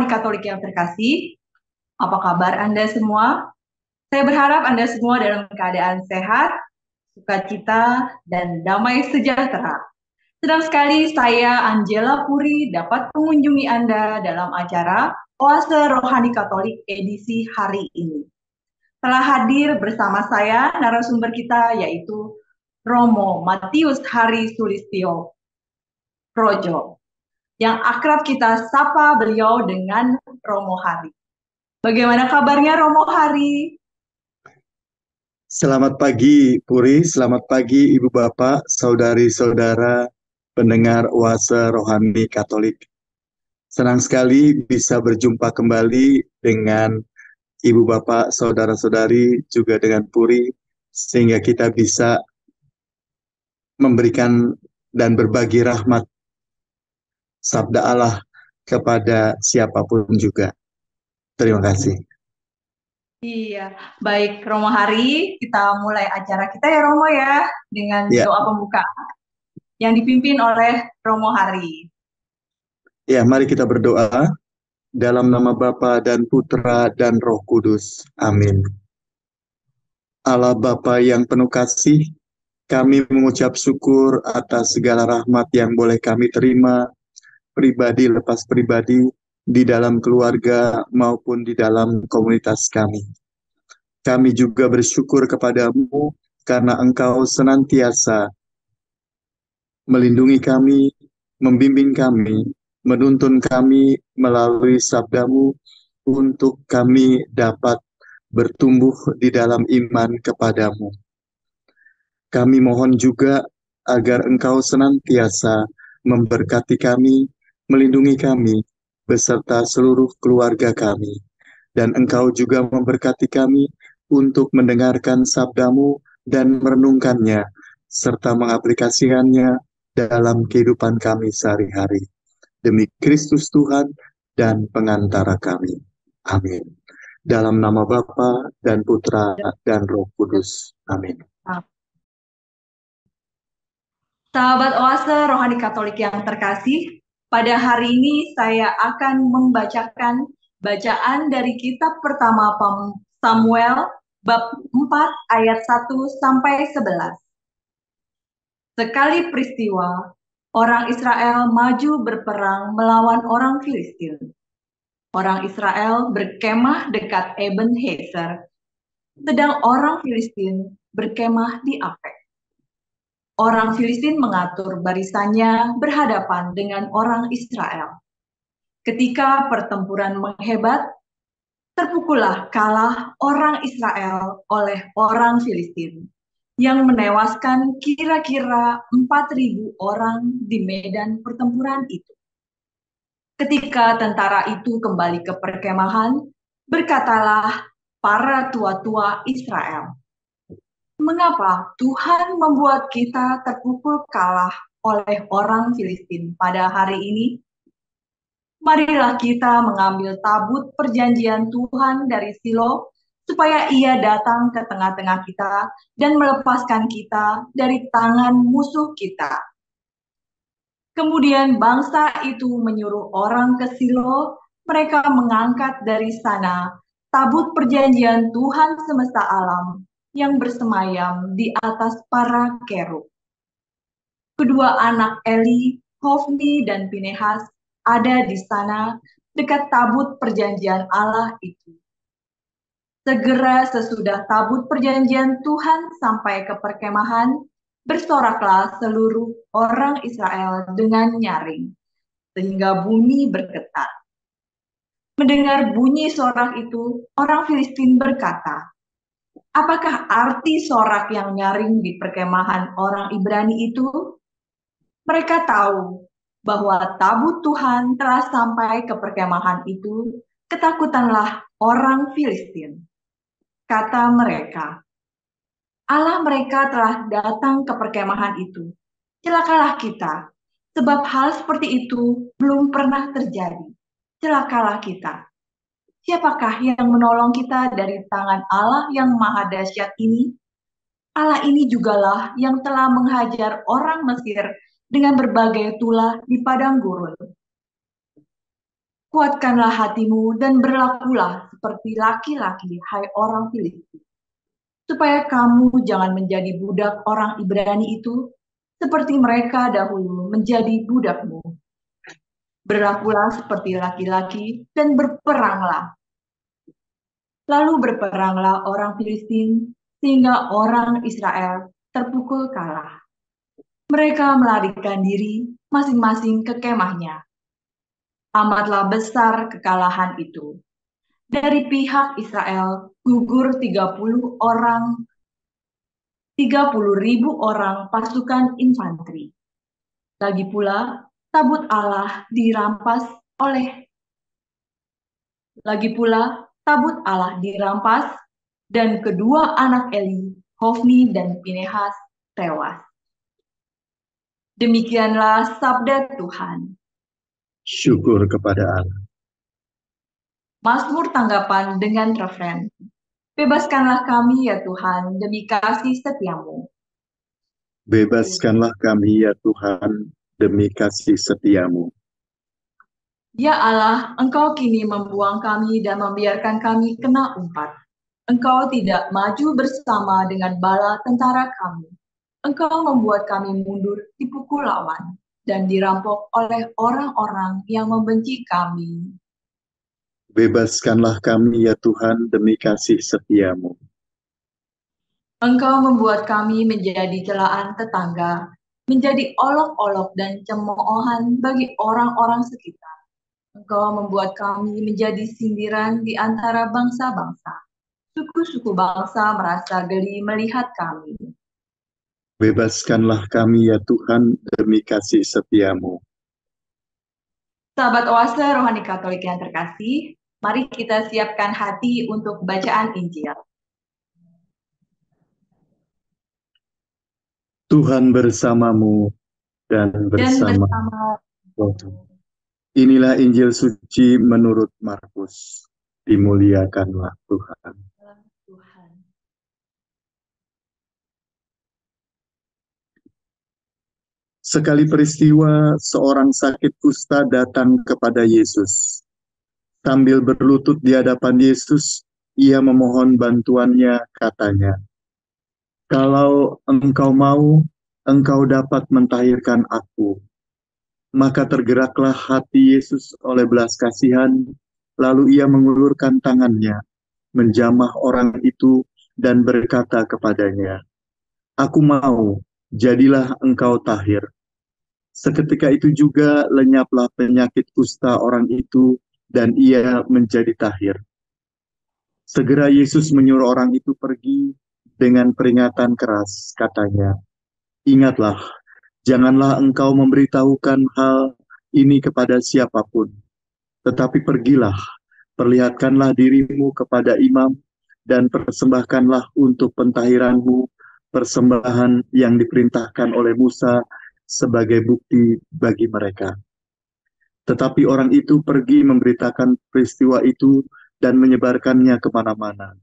Rohani Katolik yang terkasih, apa kabar Anda semua? Saya berharap Anda semua dalam keadaan sehat, sukacita, dan damai sejahtera. Senang sekali saya, Angela Puri, dapat mengunjungi Anda dalam acara Oase Rohani Katolik edisi hari ini. Telah hadir bersama saya narasumber kita yaitu Romo Matius Hari Sulistyo Projo, yang akrab kita sapa beliau dengan Romo Hari. Bagaimana kabarnya Romo Hari? Selamat pagi Puri, selamat pagi Ibu Bapak, saudari-saudara pendengar Oase Rohani Katolik. Senang sekali bisa berjumpa kembali dengan Ibu Bapak, saudara-saudari, juga dengan Puri, sehingga kita bisa memberikan dan berbagi rahmat sabda Allah kepada siapapun juga. Terima kasih. Iya, baik Romo Hari, kita mulai acara kita ya Romo ya, dengan Ya, doa pembukaan yang dipimpin oleh Romo Hari. ya, mari kita berdoa dalam nama Bapa dan Putra dan Roh Kudus. Amin. Allah Bapa yang penuh kasih, kami mengucap syukur atas segala rahmat yang boleh kami terima, pribadi lepas pribadi, di dalam keluarga maupun di dalam komunitas kami. Kami juga bersyukur kepadamu karena Engkau senantiasa melindungi kami, membimbing kami, menuntun kami melalui sabdamu untuk kami dapat bertumbuh di dalam iman kepadamu. Kami mohon juga agar Engkau senantiasa memberkati kami, melindungi kami, beserta seluruh keluarga kami. Dan Engkau juga memberkati kami untuk mendengarkan sabdamu dan merenungkannya, serta mengaplikasikannya dalam kehidupan kami sehari-hari. Demi Kristus Tuhan dan pengantara kami. Amin. Dalam nama Bapa dan Putra dan Roh Kudus. Amin. Sahabat Oase Rohani Katolik yang terkasih, pada hari ini saya akan membacakan bacaan dari kitab pertama Samuel bab 4 ayat 1 sampai 11. Sekali peristiwa, orang Israel maju berperang melawan orang Filistin. Orang Israel berkemah dekat Ebenezer, sedang orang Filistin berkemah di Afek. Orang Filistin mengatur barisannya berhadapan dengan orang Israel. Ketika pertempuran menghebat, terpukullah kalah orang Israel oleh orang Filistin, yang menewaskan kira-kira 4.000 orang di medan pertempuran itu. Ketika tentara itu kembali ke perkemahan, berkatalah para tua-tua Israel, "Mengapa Tuhan membuat kita terpukul kalah oleh orang Filistin pada hari ini? Marilah kita mengambil tabut perjanjian Tuhan dari Silo, supaya ia datang ke tengah-tengah kita dan melepaskan kita dari tangan musuh kita." Kemudian bangsa itu menyuruh orang ke Silo, mereka mengangkat dari sana tabut perjanjian Tuhan semesta alam yang bersemayam di atas para kerub. Kedua anak Eli, Hofni dan Pinehas, ada di sana dekat tabut perjanjian Allah itu. Segera sesudah tabut perjanjian Tuhan sampai ke perkemahan, bersoraklah seluruh orang Israel dengan nyaring, sehingga bumi bergetar. Mendengar bunyi sorak itu, orang Filistin berkata, "Apakah arti sorak yang nyaring di perkemahan orang Ibrani itu?" Mereka tahu bahwa tabut Tuhan telah sampai ke perkemahan itu. Ketakutanlah orang Filistin. Kata mereka, "Allah mereka telah datang ke perkemahan itu. Celakalah kita, sebab hal seperti itu belum pernah terjadi. Celakalah kita. Siapakah yang menolong kita dari tangan Allah yang maha dahsyat ini? Allah ini jugalah yang telah menghajar orang Mesir dengan berbagai tulah di padang gurun. Kuatkanlah hatimu dan berlakulah seperti laki-laki, hai orang Filistin, supaya kamu jangan menjadi budak orang Ibrani itu, seperti mereka dahulu menjadi budakmu. Berlakulah seperti laki-laki dan berperanglah. Lalu berperanglah orang Filistin, sehingga orang Israel terpukul kalah. Mereka melarikan diri masing-masing ke kemahnya. Amatlah besar kekalahan itu. Dari pihak Israel gugur 30.000 orang pasukan infanteri. Lagi pula tabut Allah dirampas dan kedua anak Eli, Hofni dan Pinehas tewas. Demikianlah sabda Tuhan. Syukur kepada Allah. Mazmur tanggapan dengan refren. Bebaskanlah kami ya Tuhan demi kasih setiamu. Bebaskanlah kami ya Tuhan demi kasih setiamu. Ya Allah, Engkau kini membuang kami dan membiarkan kami kena umpat. Engkau tidak maju bersama dengan bala tentara kami. Engkau membuat kami mundur dipukul lawan dan dirampok oleh orang-orang yang membenci kami. Bebaskanlah kami ya Tuhan demi kasih setiamu. Engkau membuat kami menjadi celaan tetangga, menjadi olok-olok dan cemoohan bagi orang-orang sekitar. Engkau membuat kami menjadi sindiran di antara bangsa-bangsa. Suku-suku bangsa merasa geli melihat kami. Bebaskanlah kami ya Tuhan demi kasih setiamu. Sahabat Oase Rohani Katolik yang terkasih, mari kita siapkan hati untuk bacaan Injil. Tuhan bersamamu dan bersama Inilah Injil suci menurut Markus. Dimuliakanlah Tuhan. Tuhan. Sekali peristiwa, seorang sakit kusta datang kepada Yesus. Sambil berlutut di hadapan Yesus, ia memohon bantuannya, katanya, "Kalau engkau mau, engkau dapat mentahirkan aku." Maka tergeraklah hati Yesus oleh belas kasihan, lalu ia mengulurkan tangannya, menjamah orang itu dan berkata kepadanya, "Aku mau, jadilah engkau tahir." Seketika itu juga lenyaplah penyakit kusta orang itu dan ia menjadi tahir. Segera Yesus menyuruh orang itu pergi dengan peringatan keras, katanya, "Ingatlah, janganlah engkau memberitahukan hal ini kepada siapapun, tetapi pergilah, perlihatkanlah dirimu kepada imam dan persembahkanlah untuk pentahiranmu persembahan yang diperintahkan oleh Musa sebagai bukti bagi mereka." Tetapi orang itu pergi memberitakan peristiwa itu dan menyebarkannya kemana-mana.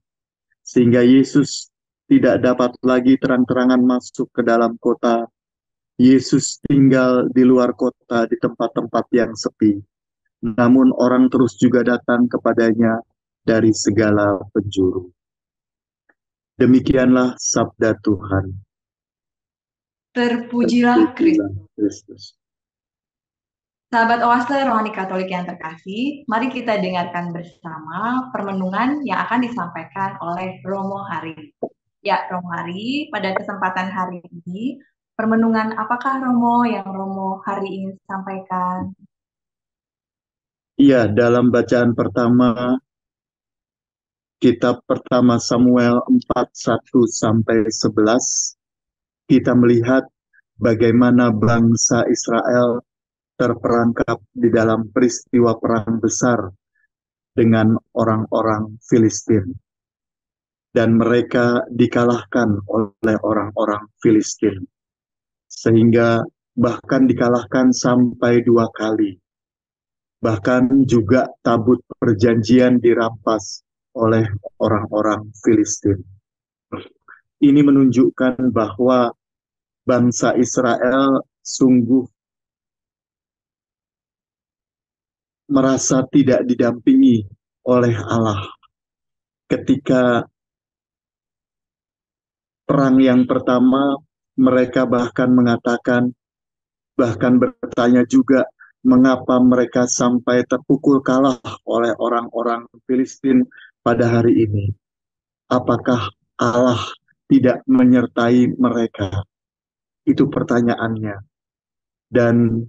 Sehingga Yesus tidak dapat lagi terang-terangan masuk ke dalam kota. Yesus tinggal di luar kota di tempat-tempat yang sepi. Namun orang terus juga datang kepadanya dari segala penjuru. Demikianlah sabda Tuhan. Terpujilah Kristus. Sahabat Oase Rohani Katolik yang terkasih, mari kita dengarkan bersama permenungan yang akan disampaikan oleh Romo Hari. Ya, Romo Hari, pada kesempatan hari ini, permenungan apakah Romo yang Romo Hari ingin sampaikan? Iya, dalam bacaan pertama, kitab pertama Samuel 4:1-11, kita melihat bagaimana bangsa Israel terperangkap di dalam peristiwa perang besar dengan orang-orang Filistin. Dan mereka dikalahkan oleh orang-orang Filistin. Sehingga bahkan dikalahkan sampai 2 kali. Bahkan juga tabut perjanjian dirampas oleh orang-orang Filistin. Ini menunjukkan bahwa bangsa Israel sungguh merasa tidak didampingi oleh Allah. Ketika perang yang pertama, mereka bahkan mengatakan, bahkan bertanya juga, mengapa mereka sampai terpukul kalah oleh orang-orang Filistin pada hari ini. Apakah Allah tidak menyertai mereka? Itu pertanyaannya. Dan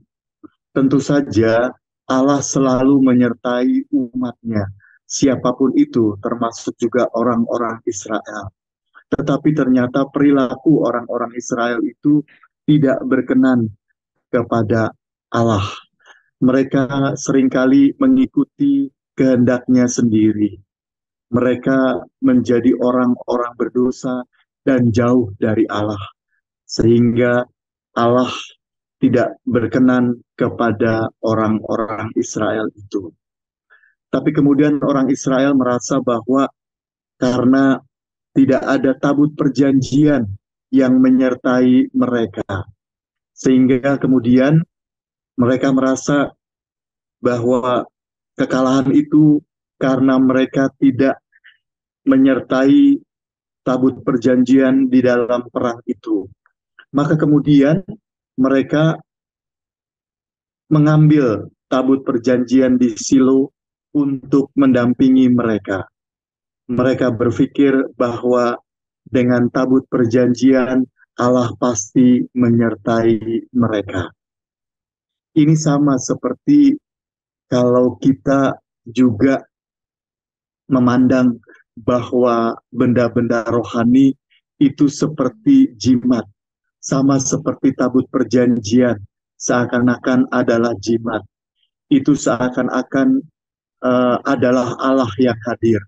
tentu saja Allah selalu menyertai umatnya, siapapun itu, termasuk juga orang-orang Israel. Tetapi ternyata perilaku orang-orang Israel itu tidak berkenan kepada Allah. Mereka seringkali mengikuti kehendaknya sendiri. Mereka menjadi orang-orang berdosa dan jauh dari Allah, sehingga Allah tidak berkenan kepada orang-orang Israel itu. Tapi kemudian orang Israel merasa bahwa karena tidak ada tabut perjanjian yang menyertai mereka, sehingga kemudian mereka merasa bahwa kekalahan itu karena mereka tidak menyertai tabut perjanjian di dalam perang itu. Maka kemudian mereka mengambil tabut perjanjian di Silo untuk mendampingi mereka. Mereka berpikir bahwa dengan tabut perjanjian Allah pasti menyertai mereka. Ini sama seperti kalau kita juga memandang bahwa benda-benda rohani itu seperti jimat, sama seperti tabut perjanjian, seakan-akan adalah jimat. Itu seakan-akan adalah Allah yang hadir.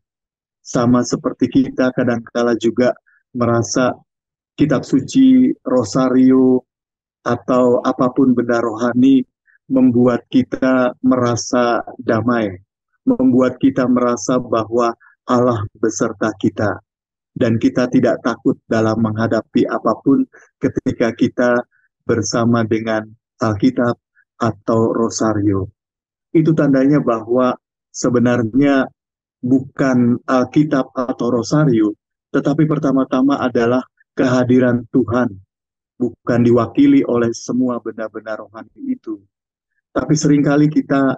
Sama seperti kita kadangkala juga merasa kitab suci, rosario, atau apapun benda rohani membuat kita merasa damai, membuat kita merasa bahwa Allah beserta kita, dan kita tidak takut dalam menghadapi apapun ketika kita bersama dengan Alkitab atau rosario. Itu tandanya bahwa sebenarnya bukan Alkitab atau rosario, tetapi pertama-tama adalah kehadiran Tuhan, bukan diwakili oleh semua benda-benda rohani itu. Tapi seringkali kita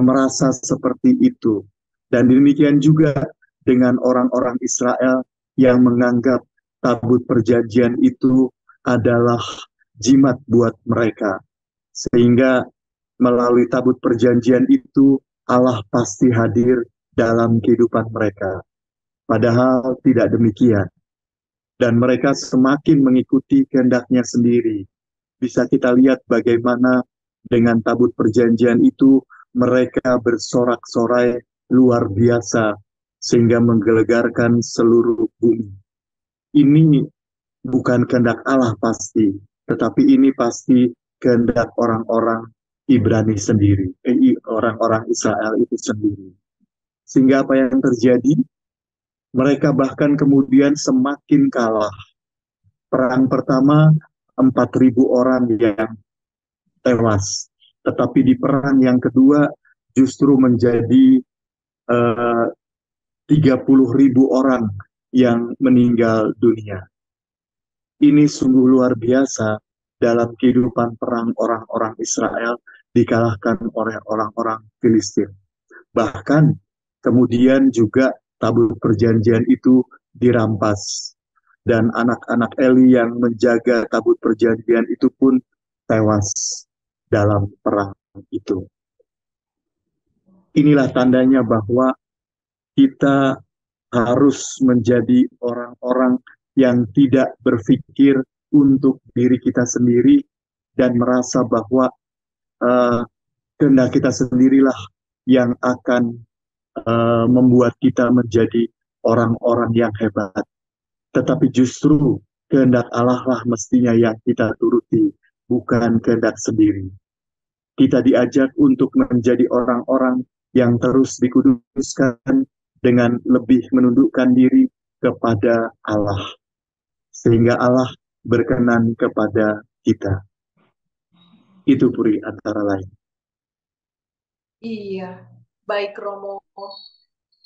merasa seperti itu. Dan demikian juga dengan orang-orang Israel yang menganggap tabut perjanjian itu adalah jimat buat mereka. Sehingga melalui tabut perjanjian itu Allah pasti hadir dalam kehidupan mereka. Padahal tidak demikian. Dan mereka semakin mengikuti kehendaknya sendiri. Bisa kita lihat bagaimana dengan tabut perjanjian itu mereka bersorak-sorai luar biasa sehingga menggelegarkan seluruh bumi. Ini bukan kehendak Allah pasti, tetapi ini pasti kehendak orang-orang Ibrani sendiri, orang-orang Israel itu sendiri. Sehingga apa yang terjadi? Mereka bahkan kemudian semakin kalah. Perang pertama 4.000 orang yang tewas. Tetapi di perang yang kedua justru menjadi 30.000 orang yang meninggal dunia. Ini sungguh luar biasa dalam kehidupan perang orang-orang Israel dikalahkan oleh orang-orang Filistin. Bahkan kemudian juga tabut perjanjian itu dirampas. Dan anak-anak Eli yang menjaga tabut perjanjian itu pun tewas dalam perang itu. Inilah tandanya bahwa kita harus menjadi orang-orang yang tidak berpikir untuk diri kita sendiri dan merasa bahwa kehendak kita sendirilah yang akan membuat kita menjadi orang-orang yang hebat. Tetapi justru kehendak Allah lah mestinya yang kita turuti, bukan kehendak sendiri. Kita diajak untuk menjadi orang-orang yang terus dikuduskan dengan lebih menundukkan diri kepada Allah, sehingga Allah berkenan kepada kita. Itu Puri antara lain. Iya, baik Romo.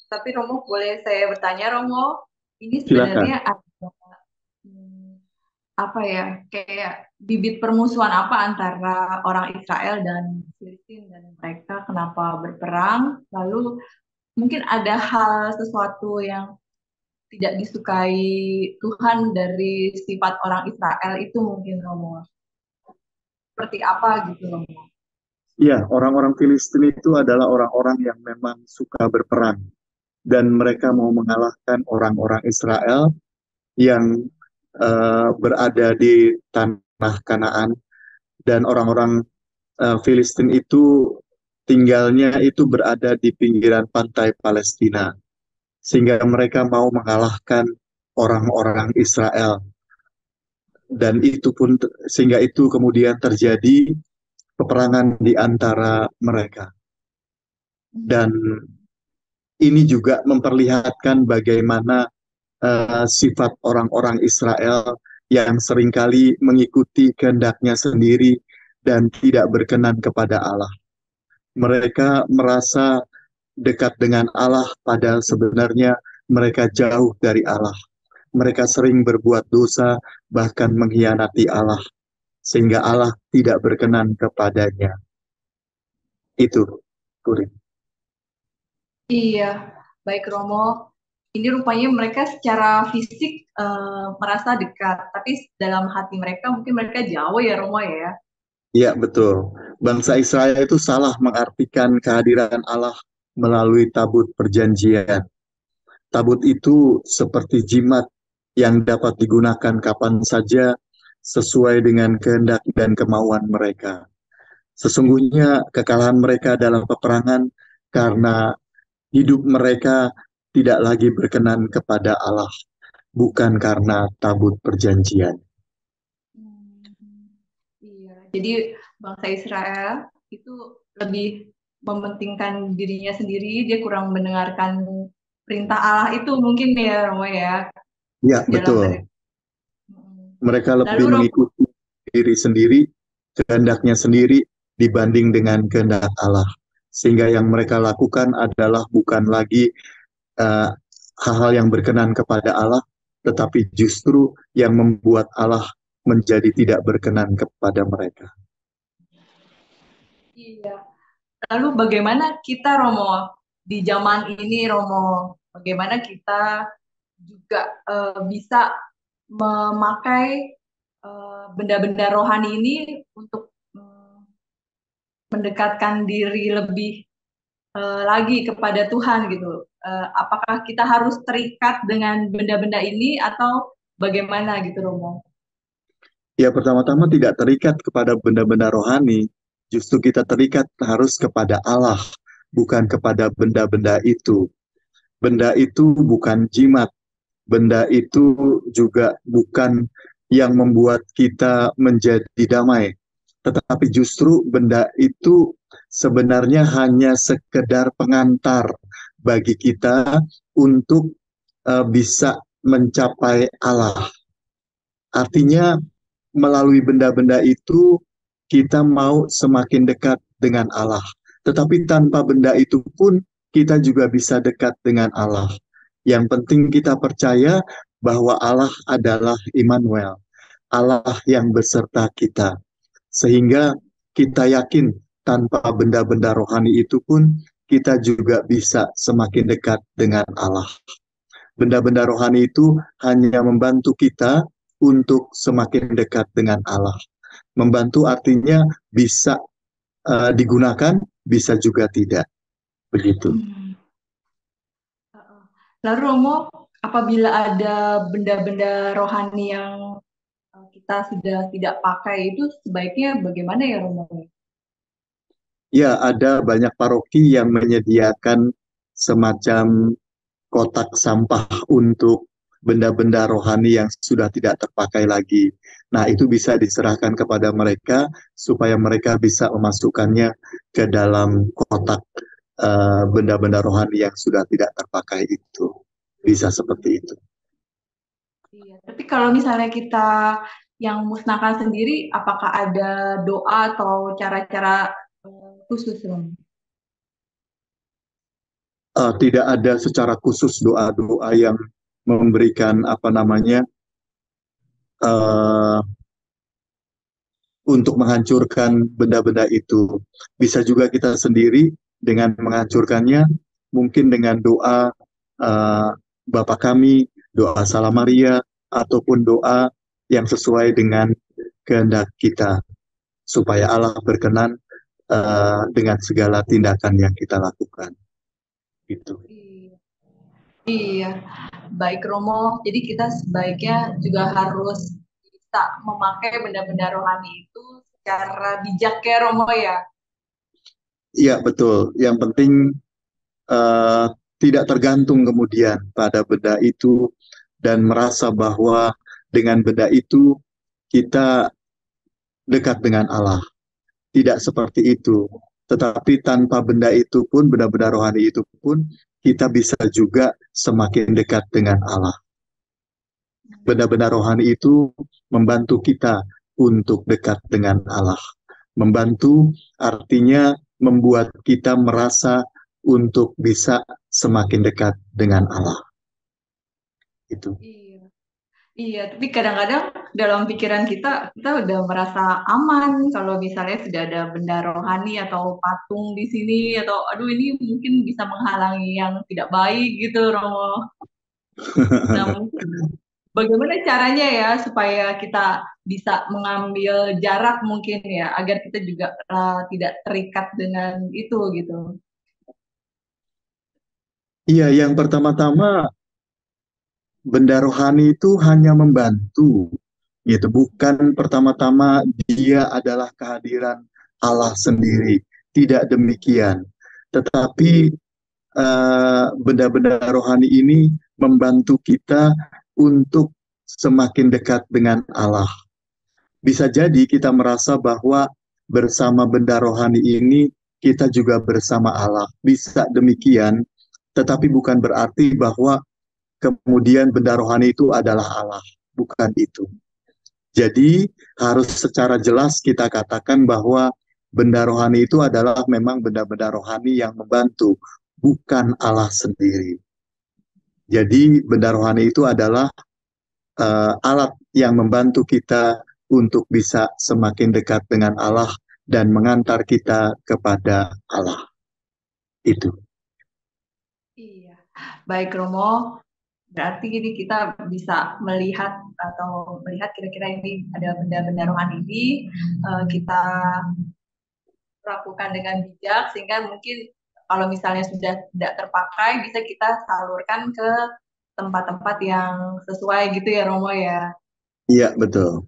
Tapi Romo boleh saya bertanya Romo, ini Silakan. sebenarnya ada hmm, apa ya, kayak bibit permusuhan apa antara orang Israel dan Filistin dan mereka kenapa berperang? Lalu mungkin ada hal sesuatu yang tidak disukai Tuhan dari sifat orang Israel itu mungkin Romo. Seperti apa gitu Romo? Ya, orang-orang Filistin itu adalah orang-orang yang memang suka berperang dan mereka mau mengalahkan orang-orang Israel yang berada di tanah Kanaan dan orang-orang Filistin itu tinggalnya itu berada di pinggiran pantai Palestina sehingga mereka mau mengalahkan orang-orang Israel dan itu pun sehingga itu kemudian terjadi peperangan di antara mereka dan ini juga memperlihatkan bagaimana sifat orang-orang Israel yang seringkali mengikuti kehendaknya sendiri dan tidak berkenan kepada Allah. Mereka merasa dekat dengan Allah, padahal sebenarnya mereka jauh dari Allah. Mereka sering berbuat dosa, bahkan mengkhianati Allah, sehingga Allah tidak berkenan kepadanya. Itu, Kurin. Iya, baik Romo. Ini rupanya mereka secara fisik merasa dekat, tapi dalam hati mereka mungkin mereka jauh ya Romo ya. Iya, betul. Bangsa Israel itu salah mengartikan kehadiran Allah melalui tabut perjanjian. Tabut itu seperti jimat yang dapat digunakan kapan saja sesuai dengan kehendak dan kemauan mereka. Sesungguhnya kekalahan mereka dalam peperangan karena hidup mereka tidak lagi berkenan kepada Allah, bukan karena tabut perjanjian. Iya, jadi bangsa Israel itu lebih mementingkan dirinya sendiri, dia kurang mendengarkan perintah Allah itu mungkin ya Romo ya Ya, dalam betul. Mereka Lalu lebih Romo, mengikuti diri sendiri, kehendaknya sendiri dibanding dengan kehendak Allah. Sehingga yang mereka lakukan adalah bukan lagi uh, hal-hal yang berkenan kepada Allah, tetapi justru yang membuat Allah menjadi tidak berkenan kepada mereka. iya. Lalu bagaimana kita Romo di zaman ini Romo, bagaimana kita juga bisa memakai benda-benda rohani ini untuk mendekatkan diri lebih lagi kepada Tuhan gitu. Apakah kita harus terikat dengan benda-benda ini atau bagaimana gitu Romo? Ya, pertama-tama tidak terikat kepada benda-benda rohani, justru kita terikat harus kepada Allah, bukan kepada benda-benda itu. Benda itu bukan jimat, benda itu juga bukan yang membuat kita menjadi damai, tetapi justru benda itu sebenarnya hanya sekedar pengantar bagi kita untuk bisa mencapai Allah. Artinya melalui benda-benda itu kita mau semakin dekat dengan Allah. Tetapi tanpa benda itu pun kita juga bisa dekat dengan Allah. Yang penting kita percaya bahwa Allah adalah Immanuel, Allah yang beserta kita. Sehingga kita yakin tanpa benda-benda rohani itu pun kita juga bisa semakin dekat dengan Allah. Benda-benda rohani itu hanya membantu kita untuk semakin dekat dengan Allah. Membantu artinya bisa digunakan, bisa juga tidak. Begitu. Hmm. Lalu Romo, apabila ada benda-benda rohani yang kita sudah tidak pakai itu sebaiknya bagaimana ya Romo? Ya, ada banyak paroki yang menyediakan semacam kotak sampah untuk benda-benda rohani yang sudah tidak terpakai lagi. Nah, itu bisa diserahkan kepada mereka supaya mereka bisa memasukkannya ke dalam kotak benda-benda rohani yang sudah tidak terpakai itu. Bisa seperti itu. Iya, tapi kalau misalnya kita yang musnahkan sendiri, apakah ada doa atau cara-cara khusus Romo? tidak ada secara khusus doa-doa yang memberikan uh, untuk menghancurkan benda-benda itu. Bisa juga kita sendiri dengan menghancurkannya, mungkin dengan doa Bapa kami, doa Salam Maria, ataupun doa yang sesuai dengan kehendak kita, supaya Allah berkenan dengan segala tindakan yang kita lakukan. Gitu. Iya, baik Romo. Jadi kita sebaiknya juga harus bisa memakai benda-benda rohani itu secara bijak ya Romo ya. Iya betul. Yang penting tidak tergantung kemudian pada benda itu dan merasa bahwa dengan benda itu kita dekat dengan Allah. Tidak seperti itu. Tetapi tanpa benda itu pun, benda-benda rohani itu pun, kita bisa juga semakin dekat dengan Allah. Benda-benda rohani itu membantu kita untuk dekat dengan Allah. Membantu artinya membuat kita merasa untuk bisa semakin dekat dengan Allah. Itu. Iya, tapi kadang-kadang dalam pikiran kita udah merasa aman kalau misalnya sudah ada benda rohani atau patung di sini, atau aduh ini mungkin bisa menghalangi yang tidak baik gitu, Romo. Nah, mungkin bagaimana caranya ya supaya kita bisa mengambil jarak mungkin ya, agar kita juga tidak terikat dengan itu gitu. Iya, yang pertama-tama benda rohani itu hanya membantu, gitu. Bukan pertama-tama dia adalah kehadiran Allah sendiri. Tidak demikian. Tetapi benda-benda rohani ini membantu kita untuk semakin dekat dengan Allah. Bisa jadi kita merasa bahwa bersama benda rohani ini kita juga bersama Allah. Bisa demikian, tetapi bukan berarti bahwa kemudian benda rohani itu adalah Allah. Bukan itu. Jadi harus secara jelas kita katakan bahwa benda rohani itu adalah memang benda-benda rohani yang membantu, bukan Allah sendiri. Jadi benda rohani itu adalah alat yang membantu kita untuk bisa semakin dekat dengan Allah dan mengantar kita kepada Allah. Itu. Iya, baik Romo. Berarti jadi kita bisa melihat kira-kira ini ada benda-benda rohani ini kita lakukan dengan bijak sehingga mungkin kalau misalnya sudah tidak terpakai bisa kita salurkan ke tempat-tempat yang sesuai gitu ya Romo ya. Iya, betul.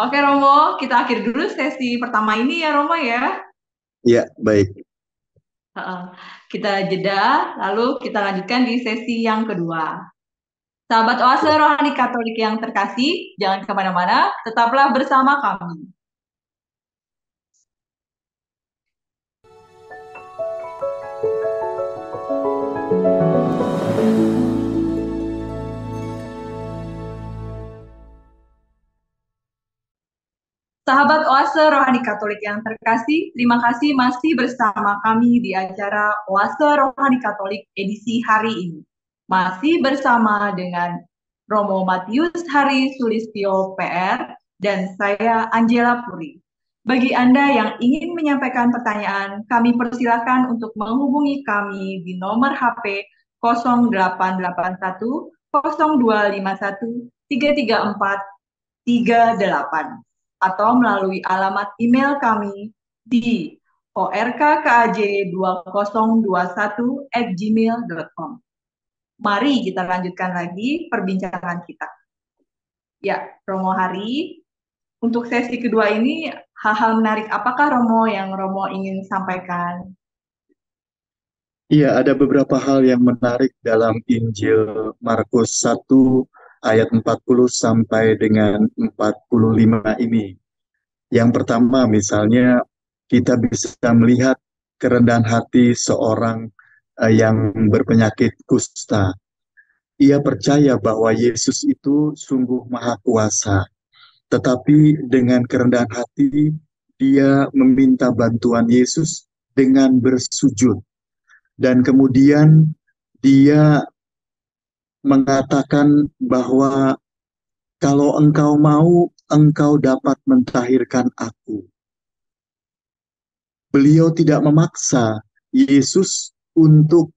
Oke Romo, kita akhiri dulu sesi pertama ini ya Romo ya. Iya, baik. Kita jeda, lalu kita lanjutkan di sesi yang kedua. Sahabat Oase Rohani Katolik yang terkasih, jangan kemana-mana, tetaplah bersama kami. Sahabat Oase Rohani Katolik yang terkasih, terima kasih masih bersama kami di acara Oase Rohani Katolik edisi hari ini. Masih bersama dengan Romo Matius Hari Sulistyo PR dan saya Angela Puri. Bagi Anda yang ingin menyampaikan pertanyaan, kami persilakan untuk menghubungi kami di nomor HP 0881 0251 334 38 atau melalui alamat email kami di orkkaj2021@gmail.com. Mari kita lanjutkan lagi perbincangan kita. Ya, Romo Hari, untuk sesi kedua ini hal-hal menarik apakah Romo yang Romo ingin sampaikan? Iya, ada beberapa hal yang menarik dalam Injil Markus 1 ayat 40 sampai dengan 45 ini. Yang pertama misalnya kita bisa melihat kerendahan hati seorang yang berpenyakit kusta. Ia percaya bahwa Yesus itu sungguh maha kuasa. Tetapi dengan kerendahan hati, dia meminta bantuan Yesus dengan bersujud. Dan kemudian dia mengatakan bahwa kalau engkau mau, engkau dapat mentahirkan aku. Beliau tidak memaksa Yesus untuk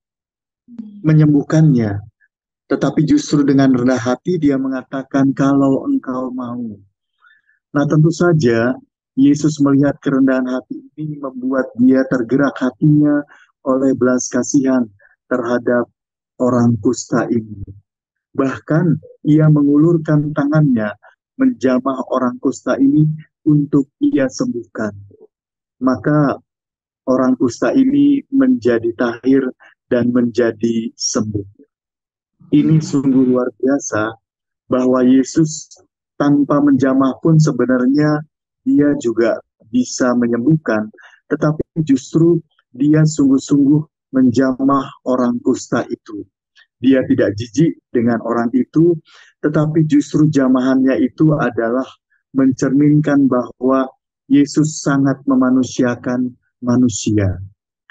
menyembuhkannya, tetapi justru dengan rendah hati dia mengatakan kalau engkau mau. Nah, tentu saja Yesus melihat kerendahan hati ini membuat dia tergerak hatinya oleh belas kasihan terhadap orang kusta ini. Bahkan ia mengulurkan tangannya menjamah orang kusta ini untuk ia sembuhkan. Maka orang kusta ini menjadi tahir dan menjadi sembuh. Ini sungguh luar biasa bahwa Yesus tanpa menjamah pun sebenarnya dia juga bisa menyembuhkan, tetapi justru dia sungguh-sungguh menjamah orang kusta itu. Dia tidak jijik dengan orang itu, tetapi justru jamahannya itu adalah mencerminkan bahwa Yesus sangat memanusiakan manusia.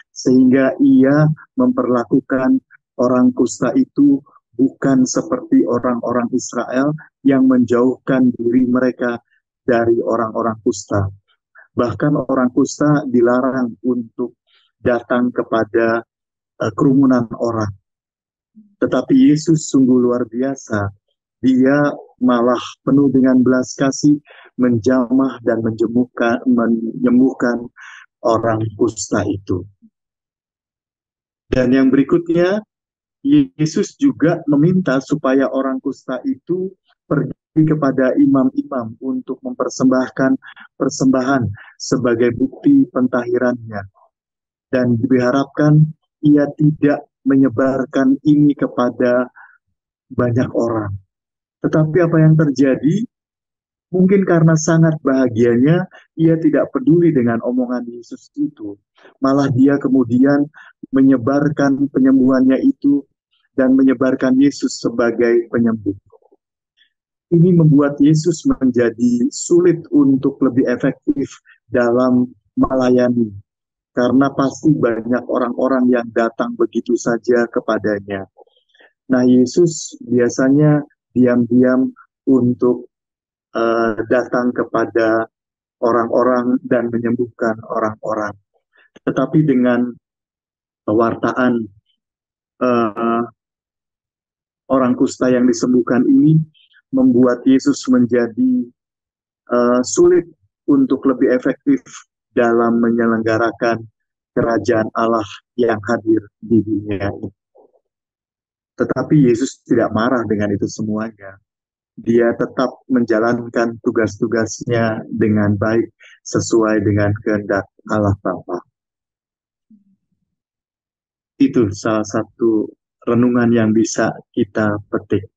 Sehingga ia memperlakukan orang kusta itu bukan seperti orang-orang Israel yang menjauhkan diri mereka dari orang-orang kusta. Bahkan orang kusta dilarang untuk datang kepada kerumunan orang. Tetapi Yesus sungguh luar biasa. Dia malah penuh dengan belas kasih, menjamah dan menyembuhkan orang kusta itu. Dan yang berikutnya, Yesus juga meminta supaya orang kusta itu pergi kepada imam-imam untuk mempersembahkan persembahan sebagai bukti pentahirannya. Dan diharapkan ia tidak menyebarkan ini kepada banyak orang. Tetapi apa yang terjadi? Mungkin karena sangat bahagianya, ia tidak peduli dengan omongan Yesus itu. Malah dia kemudian menyebarkan penyembuhannya itu dan menyebarkan Yesus sebagai penyembuh. Ini membuat Yesus menjadi sulit untuk lebih efektif dalam melayani. Karena pasti banyak orang-orang yang datang begitu saja kepadanya. Nah, Yesus biasanya diam-diam untuk datang kepada orang-orang dan menyembuhkan orang-orang. Tetapi dengan pewartaan orang kusta yang disembuhkan ini membuat Yesus menjadi sulit untuk lebih efektif dalam menyelenggarakan kerajaan Allah yang hadir di dunia ini. Tetapi Yesus tidak marah dengan itu semuanya. Dia tetap menjalankan tugas-tugasnya dengan baik sesuai dengan kehendak Allah Bapa. Itu salah satu renungan yang bisa kita petik.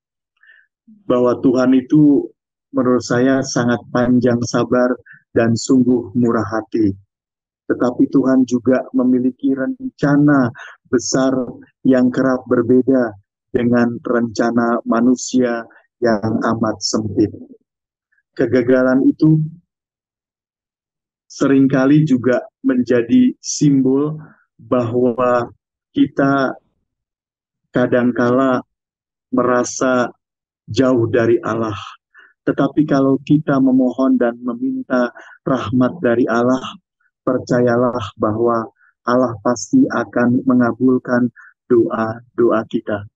Bahwa Tuhan itu menurut saya sangat panjang sabar dan sungguh murah hati. Tetapi Tuhan juga memiliki rencana besar yang kerap berbeda dengan rencana manusia yang amat sempit. Kegagalan itu seringkali juga menjadi simbol bahwa kita kadangkala merasa jauh dari Allah. Tetapi kalau kita memohon dan meminta rahmat dari Allah, percayalah bahwa Allah pasti akan mengabulkan doa-doa kita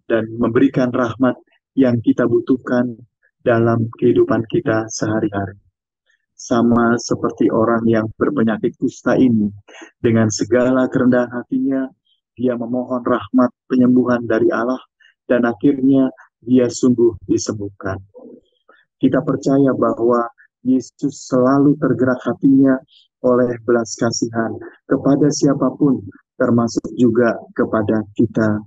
dan memberikan rahmat yang kita butuhkan dalam kehidupan kita sehari-hari. Sama seperti orang yang berpenyakit kusta ini, dengan segala kerendahan hatinya, dia memohon rahmat penyembuhan dari Allah, dan akhirnya dia sungguh disembuhkan. Kita percaya bahwa Yesus selalu tergerak hatinya oleh belas kasihan kepada siapapun, termasuk juga kepada kita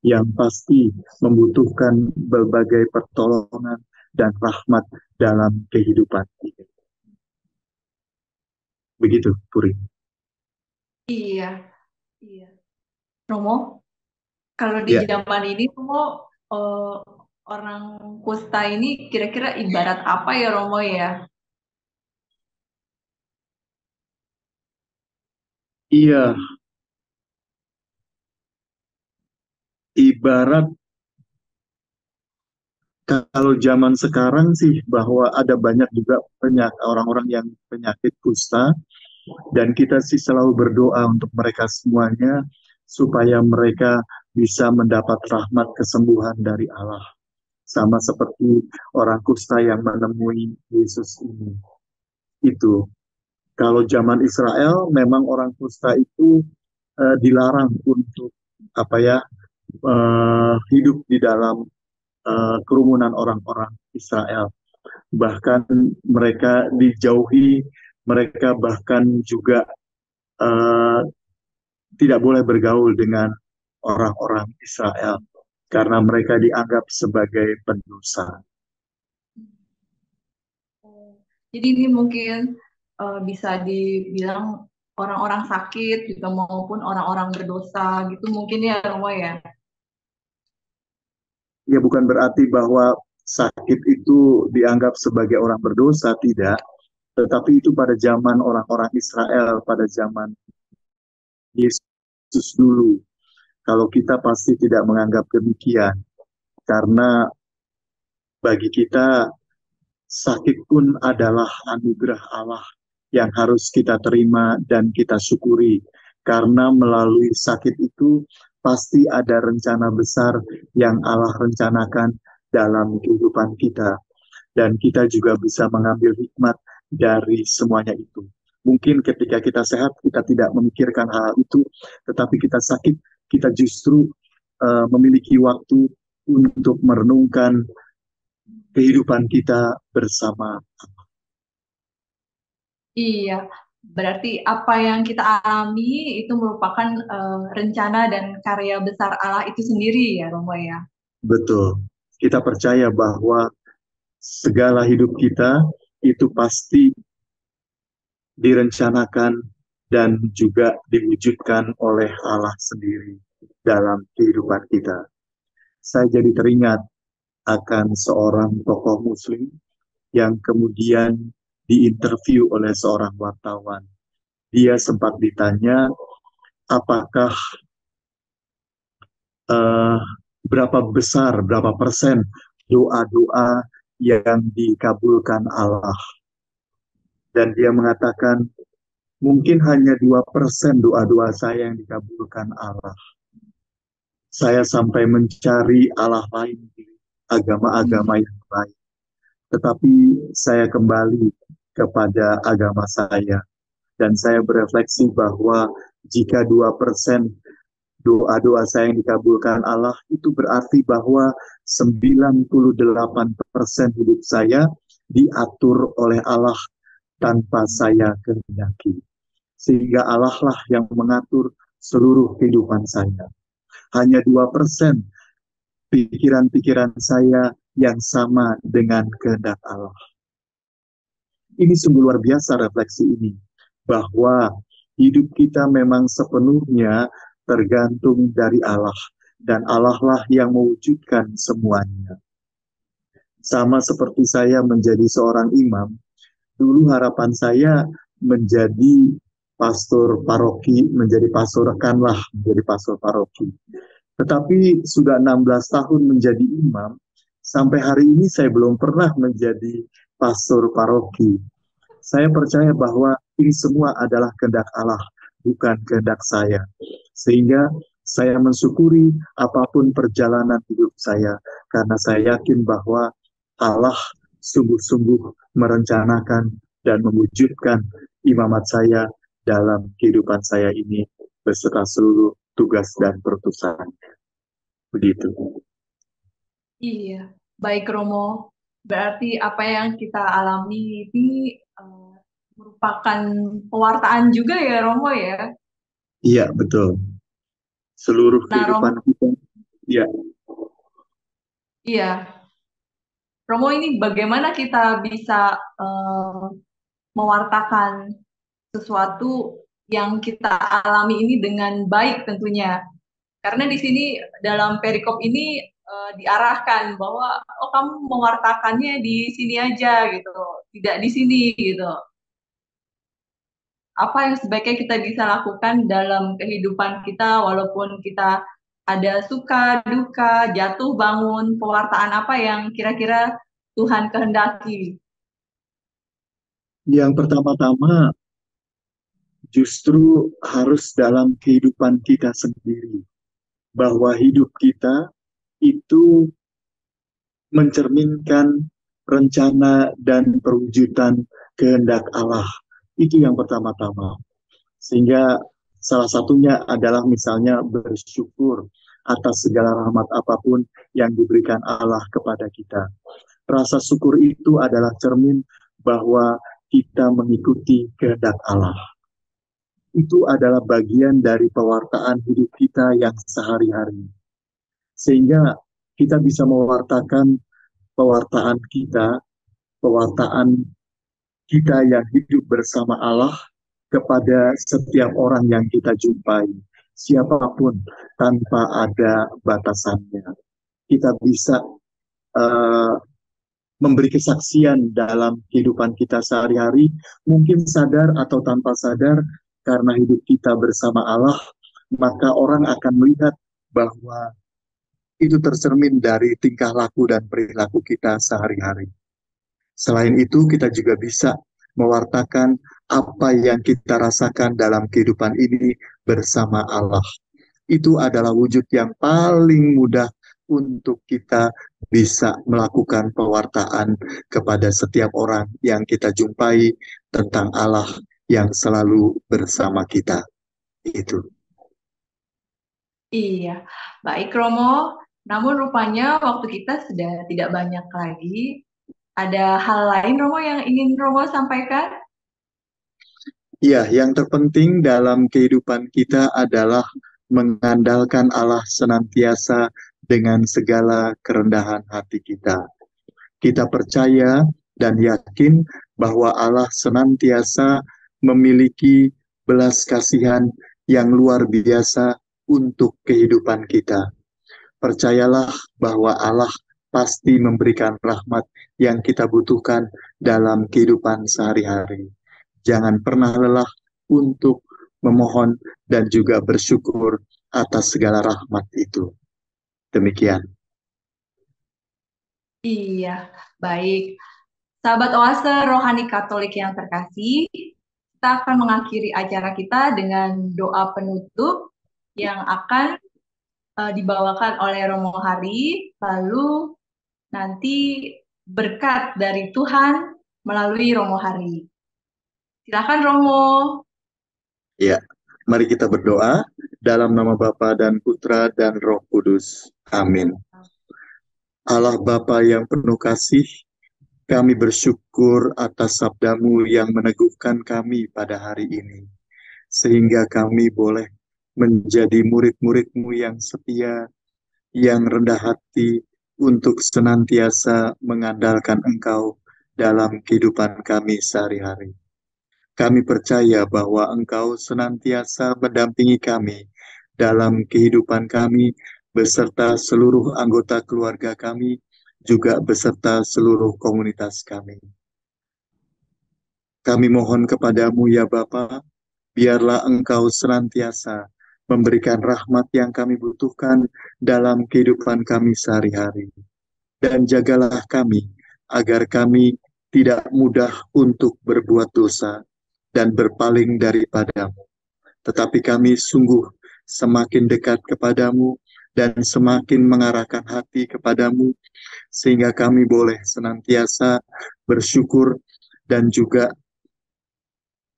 yang pasti membutuhkan berbagai pertolongan dan rahmat dalam kehidupan ini. Begitu, Puri. Iya, iya. Romo, kalau di Ya, zaman ini Romo, eh, orang kusta ini kira-kira ibarat apa ya Romo ya? iya, Ibarat kalau zaman sekarang sih bahwa ada banyak juga orang-orang yang penyakit kusta, dan kita sih selalu berdoa untuk mereka semuanya supaya mereka bisa mendapat rahmat kesembuhan dari Allah. Sama seperti orang kusta yang menemui Yesus ini. Itu. Kalau zaman Israel memang orang kusta itu dilarang untuk apa ya hidup di dalam kerumunan orang-orang Israel. Bahkan mereka dijauhi, mereka bahkan juga eh, tidak boleh bergaul dengan orang-orang Israel karena mereka dianggap sebagai pendosa. Jadi ini mungkin bisa dibilang orang-orang sakit juga maupun orang-orang berdosa gitu mungkin ya Romo ya. Ya bukan berarti bahwa sakit itu dianggap sebagai orang berdosa, tidak. Tetapi itu pada zaman orang-orang Israel, pada zaman Yesus dulu. Kalau kita pasti tidak menganggap demikian. Karena bagi kita sakit pun adalah anugerah Allah yang harus kita terima dan kita syukuri. Karena melalui sakit itu pasti ada rencana besar yang Allah rencanakan dalam kehidupan kita. Dan kita juga bisa mengambil hikmat dari semuanya itu. Mungkin ketika kita sehat, kita tidak memikirkan hal itu, tetapi kita sakit, kita justru memiliki waktu untuk merenungkan kehidupan kita bersama. Iya, berarti apa yang kita alami itu merupakan rencana dan karya besar Allah itu sendiri ya Romo ya. Betul. Kita percaya bahwa segala hidup kita itu pasti direncanakan dan juga diwujudkan oleh Allah sendiri dalam kehidupan kita. Saya jadi teringat akan seorang tokoh muslim yang kemudian diinterview oleh seorang wartawan. Dia sempat ditanya apakah uh, berapa besar, berapa persen doa-doa yang dikabulkan Allah. Dan dia mengatakan, mungkin hanya 2% doa-doa saya yang dikabulkan Allah. Saya sampai mencari Allah lain di agama-agama yang lain. Tetapi saya kembali kepada agama saya. Dan saya berefleksi bahwa jika 2% doa-doa saya yang dikabulkan Allah, itu berarti bahwa 98% hidup saya diatur oleh Allah tanpa saya kehendaki. Sehingga Allah lah yang mengatur seluruh kehidupan saya. Hanya 2% pikiran-pikiran saya yang sama dengan kehendak Allah. Ini sungguh luar biasa refleksi ini, bahwa hidup kita memang sepenuhnya tergantung dari Allah, dan Allah lah yang mewujudkan semuanya. Sama seperti saya menjadi seorang imam, dulu harapan saya menjadi pastor paroki, menjadi pastor rekanlah, menjadi pastor paroki. Tetapi sudah 16 tahun menjadi imam, sampai hari ini saya belum pernah menjadi pastor paroki. Saya percaya bahwa ini semua adalah kehendak Allah, bukan kehendak saya. Sehingga saya mensyukuri apapun perjalanan hidup saya, karena saya yakin bahwa Allah sungguh-sungguh merencanakan dan mewujudkan imamat saya dalam kehidupan saya ini beserta seluruh tugas dan perutusan. Begitu. Iya, baik Romo. Berarti apa yang kita alami ini merupakan pewartaan juga ya Romo ya. Iya, betul. Seluruh Nah Romo, kehidupan kita. Iya, iya Romo ini bagaimana kita bisa mewartakan sesuatu yang kita alami ini dengan baik tentunya. Karena di sini dalam perikop ini diarahkan bahwa oh kamu mewartakannya di sini aja gitu, tidak di sini gitu. Apa yang sebaiknya kita bisa lakukan dalam kehidupan kita walaupun kita Ada suka, duka, jatuh, bangun, pewartaan apa yang kira-kira Tuhan kehendaki? Yang pertama-tama justru harus dalam kehidupan kita sendiri, bahwa hidup kita itu mencerminkan rencana dan perwujudan kehendak Allah. Itu yang pertama-tama. Sehingga salah satunya adalah misalnya bersyukur atas segala rahmat apapun yang diberikan Allah kepada kita. Rasa syukur itu adalah cermin bahwa kita mengikuti kehendak Allah. Itu adalah bagian dari pewartaan hidup kita yang sehari-hari. Sehingga kita bisa mewartakan pewartaan kita yang hidup bersama Allah kepada setiap orang yang kita jumpai, siapapun tanpa ada batasannya. Kita bisa uh, memberi kesaksian dalam kehidupan kita sehari-hari, mungkin sadar atau tanpa sadar, karena hidup kita bersama Allah, maka orang akan melihat bahwa itu tercermin dari tingkah laku dan perilaku kita sehari-hari. Selain itu, kita juga bisa mewartakan apa yang kita rasakan dalam kehidupan ini bersama Allah. Itu adalah wujud yang paling mudah untuk kita bisa melakukan pewartaan kepada setiap orang yang kita jumpai tentang Allah yang selalu bersama kita. Itu. Iya, baik Romo. Namun rupanya waktu kita sudah tidak banyak lagi. Ada hal lain Romo yang ingin Romo sampaikan? Ya, yang terpenting dalam kehidupan kita adalah mengandalkan Allah senantiasa dengan segala kerendahan hati kita. Kita percaya dan yakin bahwa Allah senantiasa memiliki belas kasihan yang luar biasa untuk kehidupan kita. Percayalah bahwa Allah pasti memberikan rahmat yang kita butuhkan dalam kehidupan sehari-hari. Jangan pernah lelah untuk memohon dan juga bersyukur atas segala rahmat itu. Demikian. Iya, baik. Sahabat Oase Rohani Katolik yang terkasih, kita akan mengakhiri acara kita dengan doa penutup yang akan dibawakan oleh Romo Hari, lalu nanti berkat dari Tuhan melalui Romo Hari. Silakan Romo. Ya, mari kita berdoa dalam nama Bapa dan Putra dan Roh Kudus. Amin. Allah Bapa yang penuh kasih, kami bersyukur atas sabdamu yang meneguhkan kami pada hari ini. Sehingga kami boleh menjadi murid-muridmu yang setia, yang rendah hati, untuk senantiasa mengandalkan Engkau dalam kehidupan kami sehari-hari. Kami percaya bahwa Engkau senantiasa mendampingi kami dalam kehidupan kami, beserta seluruh anggota keluarga kami, juga beserta seluruh komunitas kami. Kami mohon kepadamu ya Bapa, biarlah Engkau senantiasa memberikan rahmat yang kami butuhkan dalam kehidupan kami sehari-hari. Dan jagalah kami, agar kami tidak mudah untuk berbuat dosa dan berpaling daripadamu. Tetapi kami sungguh semakin dekat kepadamu dan semakin mengarahkan hati kepadamu, sehingga kami boleh senantiasa bersyukur dan juga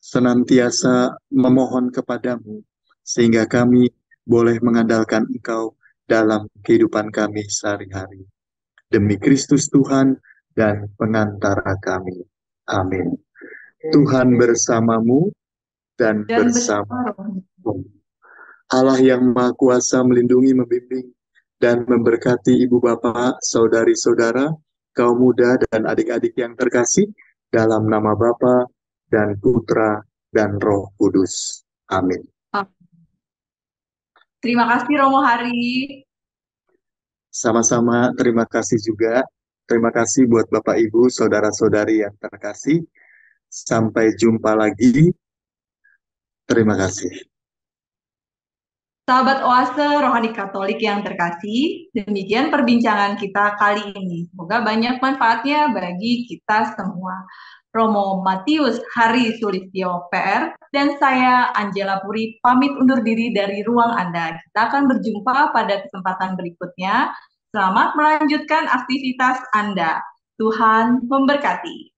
senantiasa memohon kepadamu, sehingga kami boleh mengandalkan Engkau dalam kehidupan kami sehari-hari. Demi Kristus Tuhan dan pengantara kami. Amin. Tuhan bersamamu dan bersamamu. Allah yang Maha Kuasa melindungi, membimbing, dan memberkati ibu bapak, saudari-saudara, kaum muda, dan adik-adik yang terkasih, dalam nama Bapa dan Putra dan Roh Kudus. Amin. Terima kasih Romo Hari. Sama-sama, terima kasih juga. Terima kasih buat Bapak Ibu, saudara-saudari yang terkasih. Sampai jumpa lagi. Terima kasih. Sahabat Oase Rohani Katolik yang terkasih, demikian perbincangan kita kali ini. Semoga banyak manfaatnya bagi kita semua. Romo Matius Hari Sulistyo PR dan saya Angela Puri pamit undur diri dari ruang Anda. Kita akan berjumpa pada kesempatan berikutnya. Selamat melanjutkan aktivitas Anda. Tuhan memberkati.